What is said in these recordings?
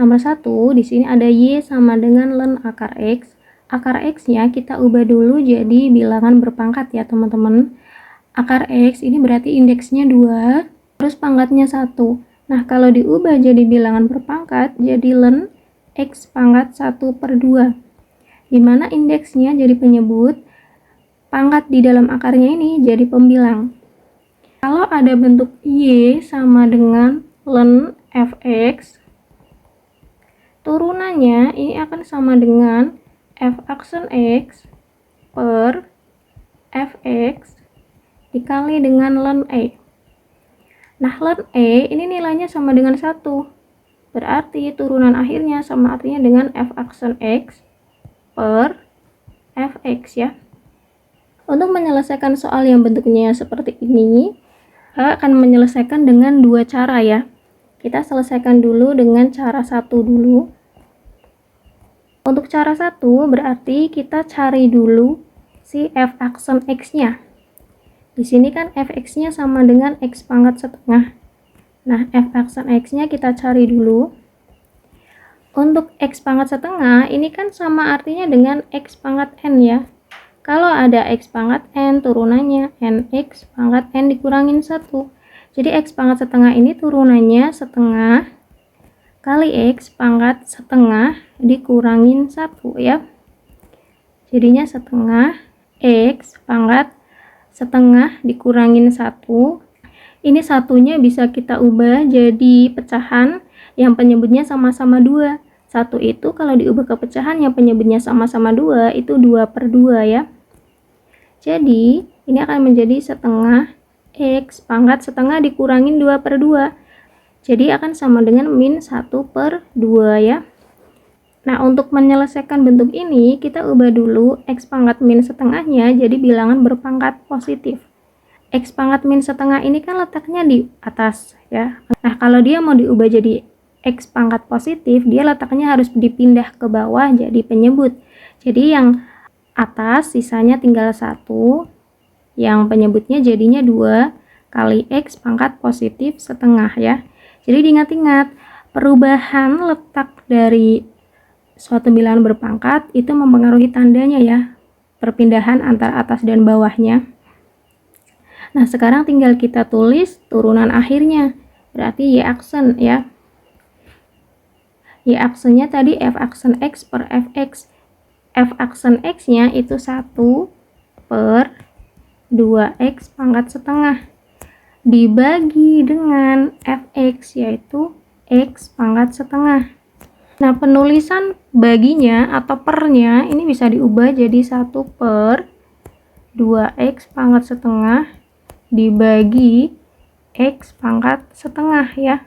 Nomor 1, di sini ada Y sama dengan ln akar X. Akar X-nya kita ubah dulu jadi bilangan berpangkat ya teman-teman. Akar X ini berarti indeksnya 2, terus pangkatnya 1. Nah, kalau diubah jadi bilangan berpangkat, jadi ln X pangkat 1/2. Dimana indeksnya jadi penyebut, pangkat di dalam akarnya ini jadi pembilang. Kalau ada bentuk Y sama dengan ln Fx, turunannya ini akan sama dengan f aksen X per Fx dikali dengan ln E. Nah, ln E ini nilainya sama dengan 1. Berarti turunan akhirnya sama artinya dengan f aksen X per Fx ya. Untuk menyelesaikan soal yang bentuknya seperti ini, akan menyelesaikan dengan dua cara ya. Kita selesaikan dulu dengan cara 1 dulu. Untuk cara 1 berarti kita cari dulu si f aksen X-nya. Di sini kan Fx-nya sama dengan X pangkat setengah. Nah, f aksen X-nya kita cari dulu. Untuk X pangkat setengah, ini kan sama artinya dengan X pangkat N ya. Kalau ada X pangkat N, turunannya NX pangkat N dikurangin 1. Jadi X pangkat setengah ini turunannya setengah kali X pangkat setengah dikurangin 1 ya. Jadinya setengah X pangkat setengah dikurangin 1. Ini satunya bisa kita ubah jadi pecahan yang penyebutnya sama-sama 2. 1 itu kalau diubah ke pecahan yang penyebutnya sama-sama 2 itu 2/2 ya. Jadi ini akan menjadi setengah X pangkat setengah dikurangin 2/2. Jadi akan sama dengan min 1/2 ya. Nah, untuk menyelesaikan bentuk ini, kita ubah dulu X pangkat min setengahnya jadi bilangan berpangkat positif. X pangkat min setengah ini kan letaknya di atas ya. Nah, kalau dia mau diubah jadi X pangkat positif, dia letaknya harus dipindah ke bawah jadi penyebut. Jadi yang atas sisanya tinggal 1, yang penyebutnya jadinya 2 kali X pangkat positif setengah ya. Jadi diingat-ingat, perubahan letak dari suatu bilangan berpangkat itu mempengaruhi tandanya ya, perpindahan antara atas dan bawahnya. Nah, sekarang tinggal kita tulis turunan akhirnya, berarti Y aksen ya. Y aksennya tadi F aksen X per Fx. F aksen X-nya itu 1/2X pangkat setengah dibagi dengan Fx yaitu X pangkat setengah. Nah, penulisan baginya atau pernya ini bisa diubah jadi 1/2X pangkat setengah dibagi X pangkat setengah ya.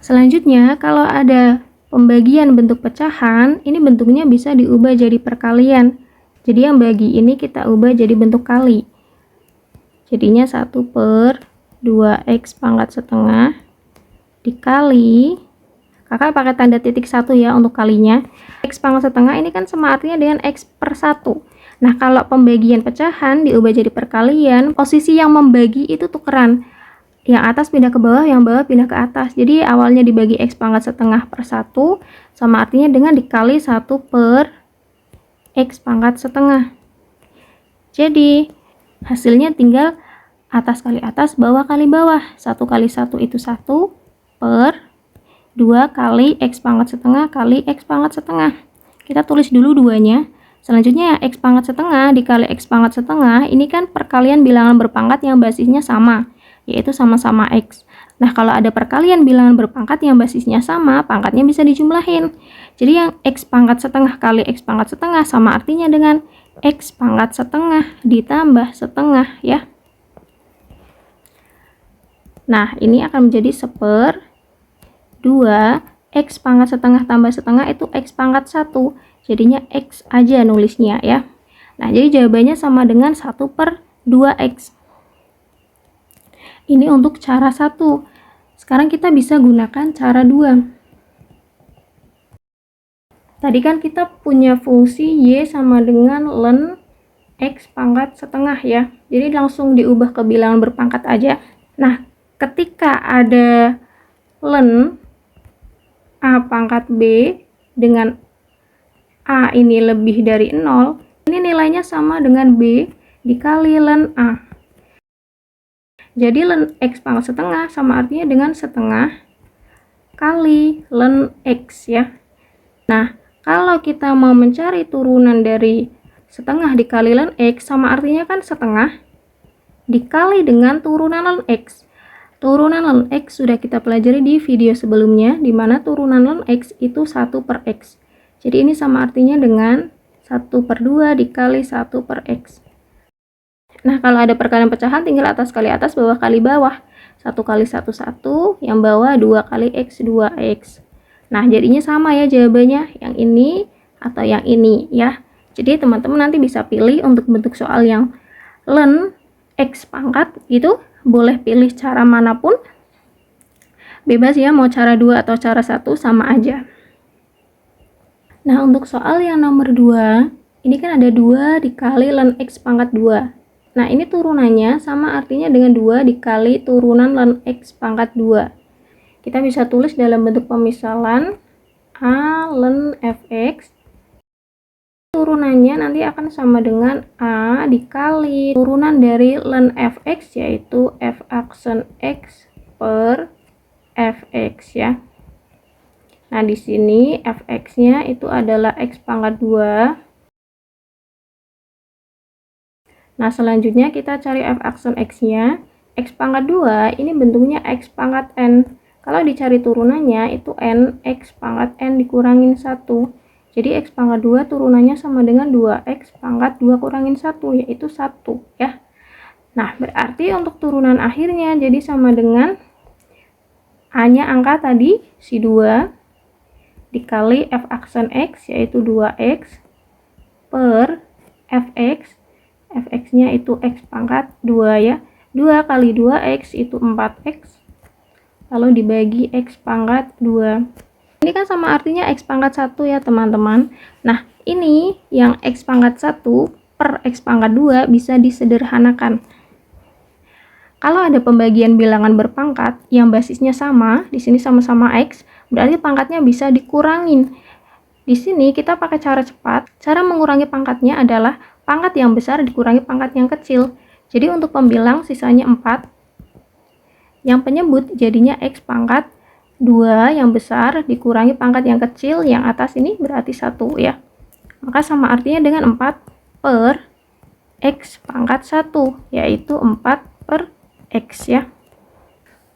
Selanjutnya, kalau ada pembagian bentuk pecahan, ini bentuknya bisa diubah jadi perkalian. Jadi yang bagi ini kita ubah jadi bentuk kali. Jadinya 1/2X pangkat setengah dikali, kakak pakai tanda titik 1 ya untuk kalinya. X pangkat setengah ini kan sama artinya dengan X/1. Nah, kalau pembagian pecahan diubah jadi perkalian, posisi yang membagi itu tukeran. Yang atas pindah ke bawah, yang bawah pindah ke atas. Jadi awalnya dibagi X pangkat setengah per 1 sama artinya dengan dikali 1/X pangkat setengah. Jadi hasilnya tinggal atas kali atas, bawah kali bawah. 1 kali 1 itu 1/2 kali X pangkat setengah kali X pangkat setengah. Kita tulis dulu duanya. Selanjutnya X pangkat setengah dikali X pangkat setengah, ini kan perkalian bilangan berpangkat yang basisnya sama, yaitu sama-sama X. Nah, kalau ada perkalian bilangan berpangkat yang basisnya sama, pangkatnya bisa dijumlahin. Jadi yang X pangkat setengah kali X pangkat setengah sama artinya dengan X pangkat setengah ditambah setengah ya. Nah, ini akan menjadi 1/2 X pangkat setengah tambah setengah itu X pangkat 1. Jadinya X aja nulisnya ya. Nah, jadi jawabannya sama dengan 1/2X. Ini untuk cara 1. Sekarang kita bisa gunakan cara 2. Tadi kan kita punya fungsi Y sama dengan ln X pangkat setengah ya. Jadi langsung diubah ke bilangan berpangkat aja. Nah, ketika ada ln A pangkat B dengan A ini lebih dari 0, ini nilainya sama dengan B dikali ln A. Jadi ln X pangkat setengah sama artinya dengan setengah kali ln X ya. Nah, kalau kita mau mencari turunan dari setengah dikali ln X, sama artinya kan setengah dikali dengan turunan ln X. Turunan ln X sudah kita pelajari di video sebelumnya, di mana turunan ln X itu 1 per X. Jadi ini sama artinya dengan 1/2 dikali 1 per X. Nah, kalau ada perkalian pecahan tinggal atas kali atas, bawah kali bawah. 1 kali 1, 1, yang bawah 2 kali X, 2X. Nah, jadinya sama ya jawabannya, yang ini atau yang ini ya. Jadi teman-teman nanti bisa pilih untuk bentuk soal yang ln X pangkat itu, boleh pilih cara manapun. Bebas ya, mau cara 2 atau cara 1 sama aja. Nah, untuk soal yang nomor 2, ini kan ada 2 dikali ln X pangkat 2. Nah, ini turunannya sama artinya dengan 2 dikali turunan ln X pangkat 2. Kita bisa tulis dalam bentuk pemisalan A ln Fx. Turunannya nanti akan sama dengan A dikali turunan dari ln Fx, yaitu f aksen X per Fx ya. Nah, di sini Fx-nya itu adalah X pangkat 2. Nah, selanjutnya kita cari f aksen X-nya. X pangkat 2 ini bentuknya X pangkat N. Kalau dicari turunannya itu N, X pangkat N dikurangin 1. Jadi X pangkat 2 turunannya sama dengan 2X pangkat 2 kurangin 1, yaitu 1 ya. Nah, berarti untuk turunan akhirnya jadi sama dengan A-nya angka tadi, si 2, dikali f aksen X, yaitu 2X, per Fx. Fx-nya itu X pangkat 2 ya. 2 kali 2X itu 4X. Lalu dibagi X pangkat 2. Ini kan sama artinya X pangkat 1 ya teman-teman. Nah, ini yang X pangkat 1 per X pangkat 2 bisa disederhanakan. Kalau ada pembagian bilangan berpangkat yang basisnya sama, di sini sama-sama X, berarti pangkatnya bisa dikurangin. Di sini kita pakai cara cepat. Cara mengurangi pangkatnya adalah pangkat yang besar dikurangi pangkat yang kecil. Jadi untuk pembilang sisanya 4. Yang penyebut jadinya X pangkat 2 yang besar dikurangi pangkat yang kecil, yang atas ini berarti 1 ya. Maka sama artinya dengan 4 per X pangkat 1, yaitu 4 per X ya.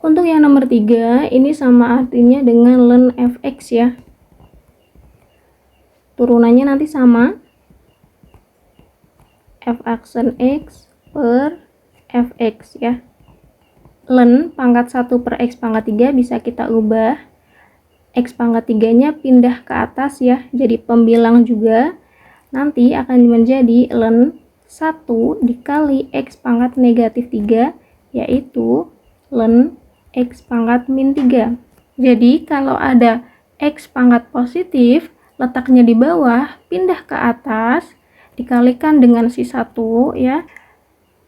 Untuk yang nomor 3, ini sama artinya dengan ln Fx ya. Turunannya nanti sama. F aksen X per Fx ya. Ln pangkat 1 per X pangkat 3 bisa kita ubah. X pangkat 3-nya pindah ke atas ya. Jadi pembilang juga nanti akan menjadi ln 1 dikali X pangkat negatif 3, yaitu ln X pangkat min 3. Jadi kalau ada X pangkat positif, letaknya di bawah, pindah ke atas, dikalikan dengan si 1 ya.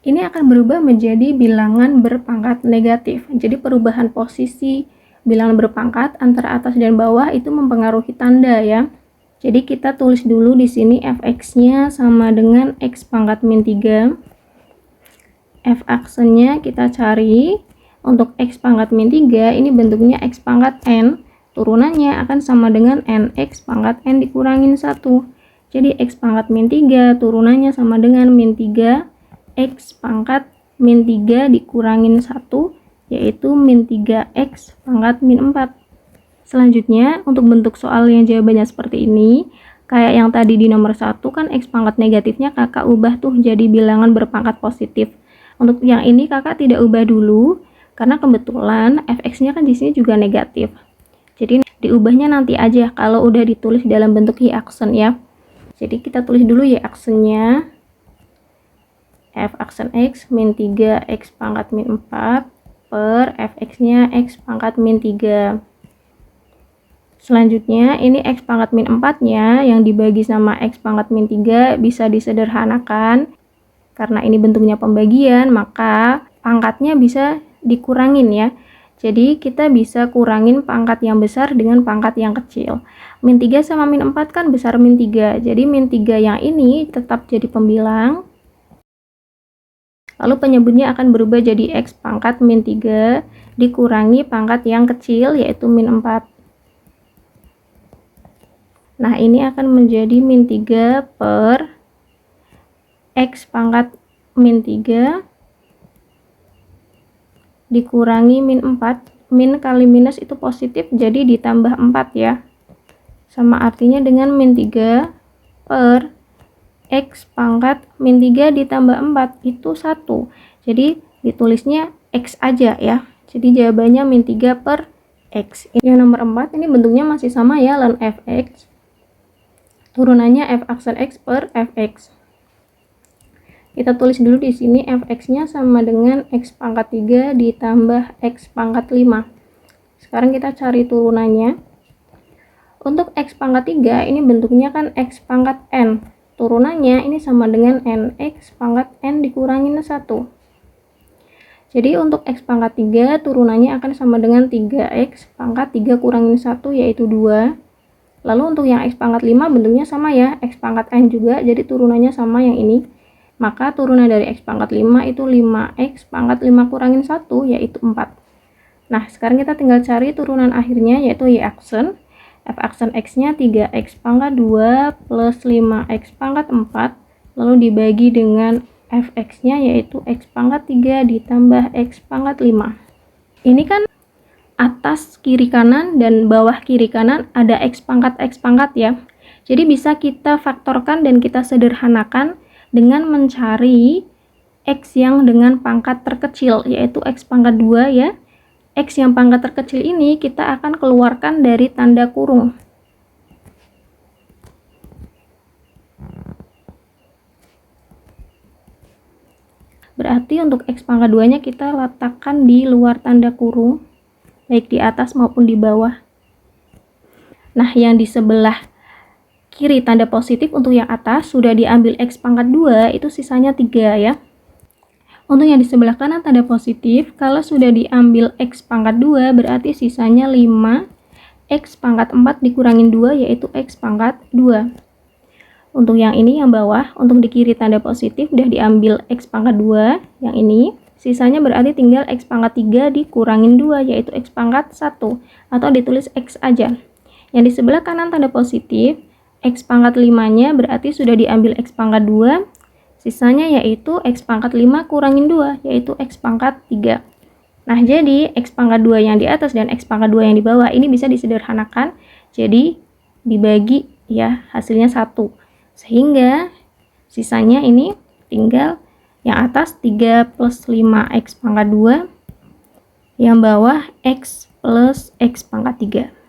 Ini akan berubah menjadi bilangan berpangkat negatif. Jadi perubahan posisi bilangan berpangkat antara atas dan bawah itu mempengaruhi tanda ya. Jadi kita tulis dulu di sini Fx-nya sama dengan X pangkat min 3. F aksennya kita cari. Untuk X pangkat min 3 ini bentuknya X pangkat N. Turunannya akan sama dengan N. X pangkat N dikurangin 1. Jadi X pangkat min 3 turunannya sama dengan min 3 X pangkat min 3 dikurangin 1, yaitu min 3X pangkat min 4. Selanjutnya, untuk bentuk soal yang jawabannya seperti ini, kayak yang tadi di nomor 1 kan X pangkat negatifnya kakak ubah tuh jadi bilangan berpangkat positif. Untuk yang ini kakak tidak ubah dulu, karena kebetulan Fx-nya kan di sini juga negatif. Jadi diubahnya nanti aja kalau udah ditulis dalam bentuk Y aksen ya. Jadi kita tulis dulu Y aksennya. F aksen X min 3 X pangkat min 4 per Fx-nya X pangkat min 3. Selanjutnya ini X pangkat min 4-nya yang dibagi sama X pangkat min 3 bisa disederhanakan. Karena ini bentuknya pembagian, maka pangkatnya bisa dikurangin ya. Jadi kita bisa kurangin pangkat yang besar dengan pangkat yang kecil. Min 3 sama min 4 kan besar min 3. Jadi min 3 yang ini tetap jadi pembilang. Lalu penyebutnya akan berubah jadi X pangkat min 3 dikurangi pangkat yang kecil yaitu min 4. Nah, ini akan menjadi min 3 per X pangkat min 3 dikurangi min 4. Min kali minus itu positif, jadi ditambah 4 ya. Sama artinya dengan min 3 per X pangkat min 3 ditambah 4 itu 1. Jadi ditulisnya X aja ya. Jadi jawabannya min 3 per X. Yang nomor 4 ini bentuknya masih sama ya, ln fx. Turunannya f aksen X per fx. Kita tulis dulu di sini fx-nya sama dengan X pangkat 3 ditambah X pangkat 5. Sekarang kita cari turunannya. Untuk X pangkat 3 ini bentuknya kan X pangkat N. Turunannya ini sama dengan N. X pangkat N dikurangin 1. Jadi untuk X pangkat 3 turunannya akan sama dengan 3X pangkat 3 kurangin 1 yaitu 2. Lalu untuk yang X pangkat 5 bentuknya sama ya, X pangkat N juga, jadi turunannya sama yang ini. Maka turunan dari X pangkat 5 itu 5X pangkat 5 kurangin 1 yaitu 4. Nah, sekarang kita tinggal cari turunan akhirnya yaitu Y aksen. F aksen X-nya 3X pangkat 2 plus 5X pangkat 4, lalu dibagi dengan Fx-nya yaitu X pangkat 3 ditambah X pangkat 5. Ini kan atas kiri kanan dan bawah kiri kanan ada X pangkat ya. Jadi bisa kita faktorkan dan kita sederhanakan dengan mencari X yang dengan pangkat terkecil yaitu X pangkat 2 ya. X yang pangkat terkecil ini kita akan keluarkan dari tanda kurung. Berarti untuk X pangkat 2 nya kita letakkan di luar tanda kurung, baik di atas maupun di bawah. Nah, yang di sebelah kiri tanda positif untuk yang atas sudah diambil X pangkat 2, itu sisanya 3 ya. Untuk yang di sebelah kanan tanda positif, kalau sudah diambil X pangkat 2 berarti sisanya 5 X pangkat 4 dikurangin 2 yaitu X pangkat 2. Untuk yang ini yang bawah, untuk di kiri tanda positif udah diambil X pangkat 2 yang ini, sisanya berarti tinggal X pangkat 3 dikurangin 2 yaitu X pangkat 1 atau ditulis X aja. Yang di sebelah kanan tanda positif, X pangkat 5 nya berarti sudah diambil X pangkat 2, sisanya yaitu X pangkat 5 kurangin 2 yaitu X pangkat 3. Nah, jadi X pangkat 2 yang di atas dan X pangkat 2 yang di bawah ini bisa disederhanakan jadi dibagi ya, hasilnya 1. Sehingga sisanya ini tinggal yang atas 3 plus 5X pangkat 2, yang bawah X plus X pangkat 3.